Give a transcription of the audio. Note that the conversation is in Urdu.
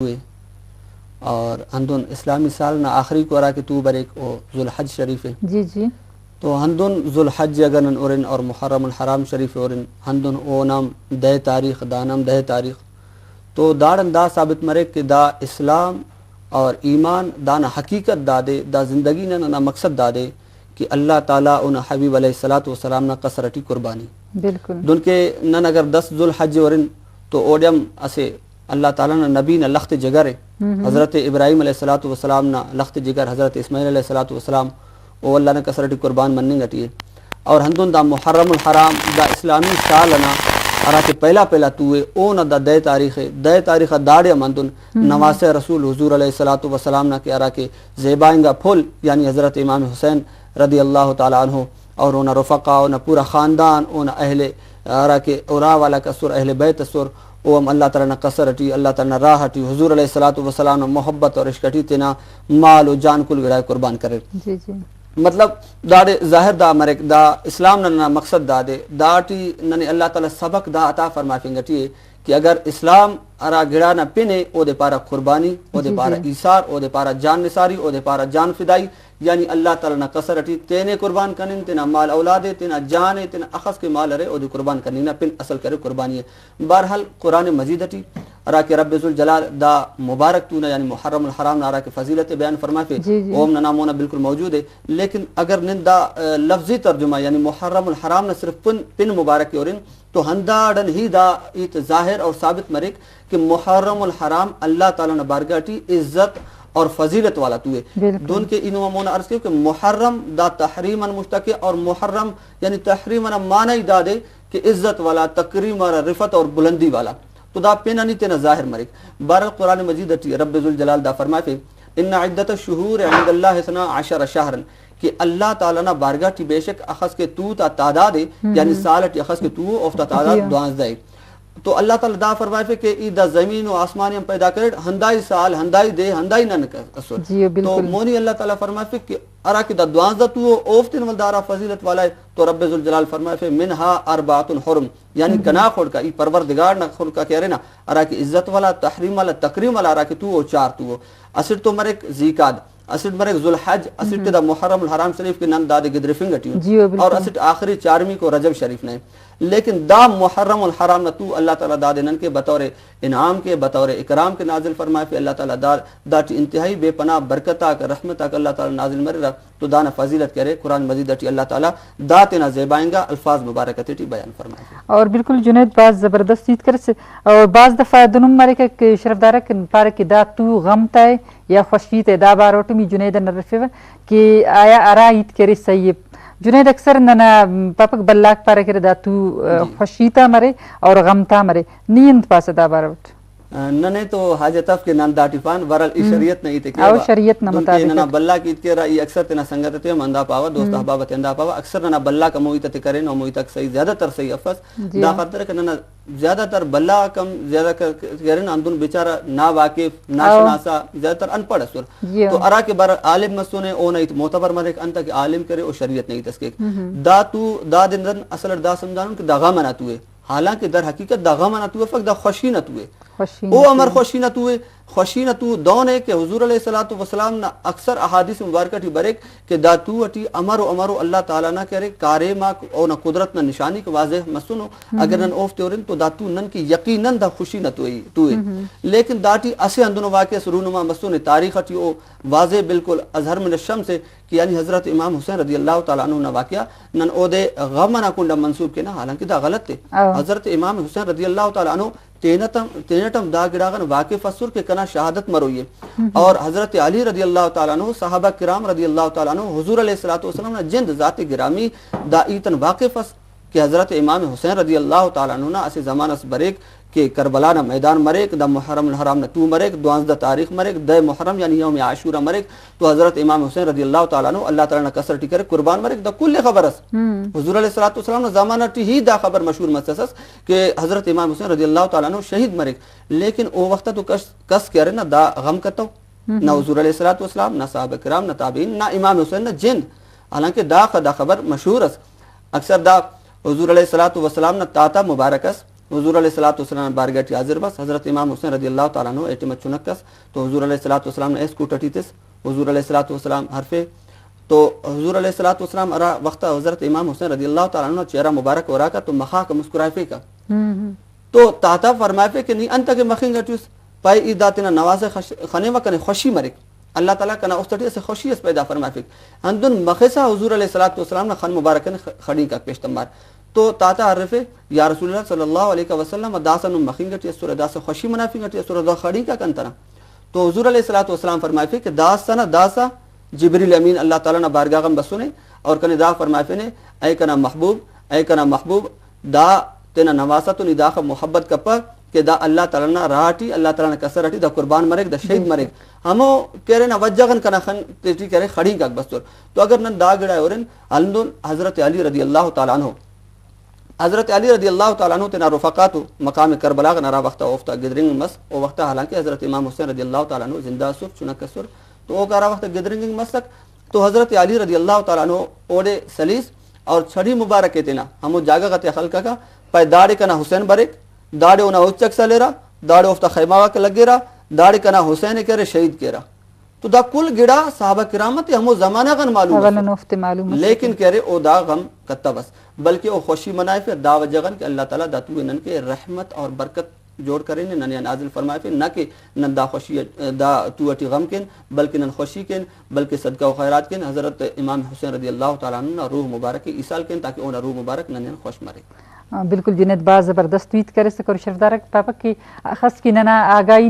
ہوئے اور ہندن اسلامی سال نہ آخری کو رہا کہ تو بریک او ذوالحج شریف ہے جی تو ہندن ذوالحج اگرن اورن اور محرم الحرام شریف اورن ہندن او نام دہ تاریخ دانم دہ تاریخ تو داڑن دا ثابت مرک کہ دا اسلام اور ایمان دانا حقیقت دادے دا زندگی نہ مقصد دادے کہ اللہ تعالیٰ ان حبیب علیہ الصلوۃ والسلام نہ قصرٹی قربانی بالکل دن کے نن اگر 10 ذوالحج ورن تو اوڈم اسے اللہ تعالیٰ نہ نبی نہ لخت جگر حضرت ابراہیم علیہ الصلوۃ والسلام نہ لخت جگر حضرت اسماعیل علیہ الصلوۃ والسلام او اللہ نے قصرٹی قربان مننگ گٹی اور ہندن دا محرم الحرام دا اسلامی سال نہ ارا کہ پہلا توے او نہ دا دہ تاریخ داڑے مندن نواس رسول حضور علیہ الصلوۃ والسلام نہ کہ ارا کہ زیبائنگا پھول یعنی حضرت امام حسین رضی اللہ تعالیٰ عنہ اور اونا رفقا اونا پورا خاندان اونا اہل ارا کہ اورا والا کسر اہل بیت سر اوم اللہ تعالیٰ نہ قصرٹی اللہ تعالیٰ نہ راہٹی حضور علیہ الصلوۃ والسلام محبت اور عشقٹی تینا مال و جان کل ورائے قربان کرے جی مطلب داڑے ظاہر دا مرک دا اسلام نہ مقصد دا دے داٹی ننے اللہ تعالیٰ سبق دا عطا فرما فنگٹی کہ اگر اسلام ارا گڑا نہ پنے او دے پارا قربانی او دے پارا ایثار او دے پارا جان نثاری او دے پارا جان فدائی یعنی اللہ تعالیٰ نہ قصرٹی تینے قربان کرنی تینا مال اولادے تینا جانے تینا اخذ کے مال رے او دے قربان کرنی نہ پن اصل کرے قربانی ہے بہرحال قرآن مجید ہٹی ارا کہ رب ذوالجلال دا مبارک تو نہ یعنی محرم الحرام نہ کہ فضیلت بیان فرما پہ اوم نہ نامونا بالکل موجود ہے لیکن اگر نندا لفظی ترجمہ یعنی محرم الحرام نہ صرف پن مبارک اور تو ہنداڑن ہی دا ایت ظاہر اور ثابت مرک کہ محرم الحرام اللہ تعالیٰ نے بارگاٹی عزت اور فضیلت والا تو ہے دون کے انہوں مونا عرض کیوں کہ محرم دا تحریماً مشتق اور محرم یعنی تحریماً معنی دا دے کہ عزت والا تکریم والا رفت اور بلندی والا تو دا پینا نہیں تینا ظاہر مرک بہرحال قرآن مجید ہٹی رب ذوالجلال دا فرمائے ان عدت الشہور عند اللہ 12 شہرن کہ اللہ تعالیٰ نا بارگاہ ٹی بے شک اخذ کے تو تا تعداد ہے یعنی سال ٹی اخذ کے تو افتا تعداد 12 ہے تو اللہ تعالیٰ دا فرمائے کہ ای دا زمین و آسمانی ہم پیدا کرے ہندائی سال ہندائی دے ہندائی نہ اثر تو مونی اللہ تعالیٰ فرمائے کہ ارا کہ دا 12 تو اوفتن والدارا فضیلت والا ہے تو رب ذوالجلال فرمائے منہا اربعۃ حرم یعنی کنا خود کا ای پروردگار نہ خود کا کہہ رہے نا ارا کہ عزت والا تحریم والا تکریم والا ارا کہ تو 4 تو اصل تو مرک ذیقعد اصل مرک ذوالحج اصل دا محرم الحرام شریف کے نام داد گدر فنگٹی اور اصل آخری 4ویں کو رجب شریف نے لیکن دا محرم الحرام نہ تو اللہ تعالیٰ داد نن کے بطور انعام کے بطور اکرام کے نازل فرمائے پہ اللہ تعالیٰ دا انتہائی بے پناہ برکتہ کا رحمتہ کا اللہ تعالیٰ نازل مر رہا تو دانا فضیلت کرے قرآن مجید اٹی اللہ تعالیٰ دا تینا زیبائیں گا الفاظ مبارکت اٹی بیان فرمائے اور بالکل جنید باز زبردست چیز کر سے اور بعض دفعہ دنم مارے کہ شرف دارہ کہ پارے کہ دا تو غمتا ہے یا خوشیت ہے دا باروٹمی جنید نرفے کہ آیا ارائیت کرے سیب جنید اکثر ننا پاپک بلاک پارے کرے دا تو خوشیتا مرے اور غمتا مرے نیند پاس دا باروٹ ننے تو حاجتف کے نام داٹی فان ورل ای شریعت نہیں تے او شریعت نہ مطابق ننا بلا کی کے رہی اکثر تنا سنگت تے مندا پاوا دوست احباب تندا پاوا اکثر ننا بلا کا مویت تے کرے نو مویت صحیح زیادہ تر صحیح افس دا خاطر کہ ننا زیادہ تر بلا کم زیادہ کرے نا اندون بیچارہ نا واقف نا شناسا زیادہ تر ان پڑھ اسور تو ارا کے بار عالم مسونے او نہیں معتبر مرے انت کہ عالم کرے او شریعت نہیں تسکیک دا تو دا دن اصل دا سمجھانوں کہ دا غم نہ توے حالانکہ در حقیقت دا غم نہ توے فقط دا خوشی نہ توے او امر خوشی نہ توے خوشی نہ تو دون ہے کہ حضور علیہ الصلوۃ والسلام نہ اکثر احادیث مبارکہ ٹی برک کہ دا تو اٹی امر اللہ تعالیٰ نہ کرے کارے ما او نہ قدرت نہ نشانی کے واضح مسنو اگر نن اوف تورن تو دا تو نن کی یقیناً دا خوشی نہ توے لیکن داٹی اسے اندونو واقع سرونما مسن تاریخ ٹی او واضح بالکل اظہر من الشمس سے کہ یعنی حضرت امام حسین رضی اللہ تعالیٰ عنہ نہ واقعہ نن او دے غم نہ کنڈا منسوب کے نہ حالانکہ دا غلط تھے حضرت امام حسین رضی اللہ تعالیٰ عنہ تینٹم دا گڑاغن واقف اثر کے کنا شہادت مروئے اور حضرت علی رضی اللہ تعالیٰ عنہ صحابہ کرام رضی اللہ تعالیٰ عنہ حضور علیہ الصلوۃ والسلام نے جند ذات گرامی دا ایتن واقف اس کہ حضرت امام حسین رضی اللہ تعالیٰ عنہ نے اسے زمانہ بریک کہ کربلا نہ میدان مرک دا محرم الحرام نہ تو مرک 12 تاریخ مرک دہ محرم یعنی یوم عاشورہ مرک تو حضرت امام حسین رضی اللہ تعالیٰ عنہ اللہ تعالیٰ نے کسر ٹکر قربان مرک دا کل خبر اس حضور علیہ الصلوۃ والسلام نے زمانہ ٹی ہی دا خبر مشہور مسس کہ حضرت امام حسین رضی اللہ تعالیٰ عنہ شہید مرک لیکن او وقت تو کس کہہ رہے نا دا غم کتو نہ حضور علیہ الصلوۃ والسلام نہ صحابہ کرام نہ تابعین نہ امام حسین نہ جن حالانکہ دا خبر مشہور اس اکثر دا حضور علیہ الصلوۃ والسلام نہ تاتا مبارک اس حضور علیہ الصلوۃ والسلام بارگاٹی حاضر بس حضرت امام حسین رضی اللہ تعالیٰ عنہ ایٹم چنکس تو حضور علیہ الصلوۃ والسلام نے اس کوٹٹیتس حضور علیہ الصلوۃ والسلام حرفے تو حضور علیہ الصلوۃ والسلام ارا وقت حضرت امام حسین رضی اللہ تعالیٰ عنہ چہرہ مبارک ورا کا تو مخا کا مسکرائے کا تو تاتا فرمائے کہ نہیں انت کے مخیں گٹوس پای ای داتنا نواز خنے وکنے خوشی مرک اللہ تعالیٰ کنا استٹی سے خوشی اس پیدا فرمائے اندن مخسا حضور علیہ الصلوۃ والسلام نے خن مبارکن خڑی کا پیشتمار تو تاتا عرفے یا رسول اللہ صلی اللہ علیہ وسلم داسن مخیں گٹی سورہ داس خوشی منافی گٹی سورہ دا خڑی کا کنتنا تو حضور علیہ الصلوۃ والسلام فرمائے کہ داسنا داسا جبریل امین اللہ تعالیٰ نے بارگاہ غم بسنے اور کنے دا فرمائے نے اے کنا محبوب دا تینا نواسط ندا محبت کپا کہ دا اللہ تعالیٰ نے راٹی اللہ تعالیٰ نے کسر رٹی دا قربان مرک دا شہید مرک ہمو کہہ رہے نا وجگن کنا خن تیٹی کہہ رہے خڑی کا بستور تو اگر نن دا گڑا اورن الندن حضرت علی رضی اللہ تعالیٰ عنہ حضرت علی رضی اللہ تعالیٰ عنہ تینا رفقاتو مقام کربلا نرا وقتا اوفتا گدرنگ مس او وقتا حالانکہ حضرت امام حسین رضی اللہ تعالیٰ عنہ زندہ سر چنک سر تو او کارا وقتا گدرنگ مسک تو حضرت علی رضی اللہ تعالیٰ عنہ اوڑے سلیس اور چھڑی مبارک تینا ہمو جاگا غتی خلقہ کا پای داڑی کنا حسین برک داڑی اونا اوچک سا لیرا داڑی افتا خیمہ کے لگے را داڑی کنا حسین کرے شہید کرا تو دا کل گڑا صحابہ کرامت ہمو زمانہ غن معلوم لیکن کہہ رہے او دا غم کتا بس بلکہ او خوشی منائے پھر دا وجگن کہ اللہ تعالیٰ دا تو انن کے رحمت اور برکت جوڑ کریں نن نازل فرمائے پھر نہ کہ نن دا خوشی دا تو اٹی غم کن بلکہ نن خوشی کن بلکہ صدقہ و خیرات کن حضرت امام حسین رضی اللہ تعالیٰ عنہ روح مبارک ایسال کن تاکہ اونا روح مبارک نن خوش مرے بالکل جنید باز زبردست تویت کرے سکر شرف دارک پاپا کی خاص کی ننا آگائی